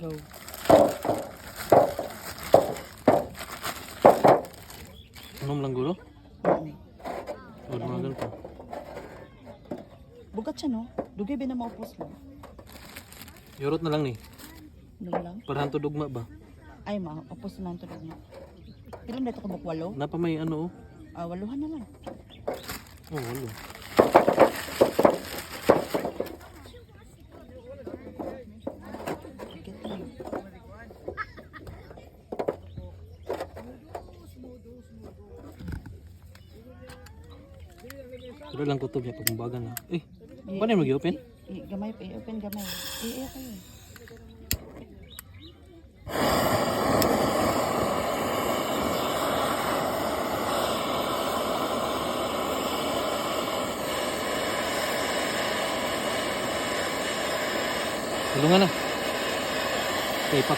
Go. Unom lang gulo? Ano? Huwag mga ganito. Bugat siya, no? Dugay ba na maupos lang? Yorot na lang ni. Dugay lang? Parahan to dugma ba? Ay, maupos lang ito lang. Pero dito ko bukwalo? Napa may ano oh. Waluhan na lang. Oh, walo. Get na. Pero lang kutob niya pagkumbagan na. Eh, paano yung mag-open? Gamay pa, open gamay. Kayo. Tulungan na. Okay,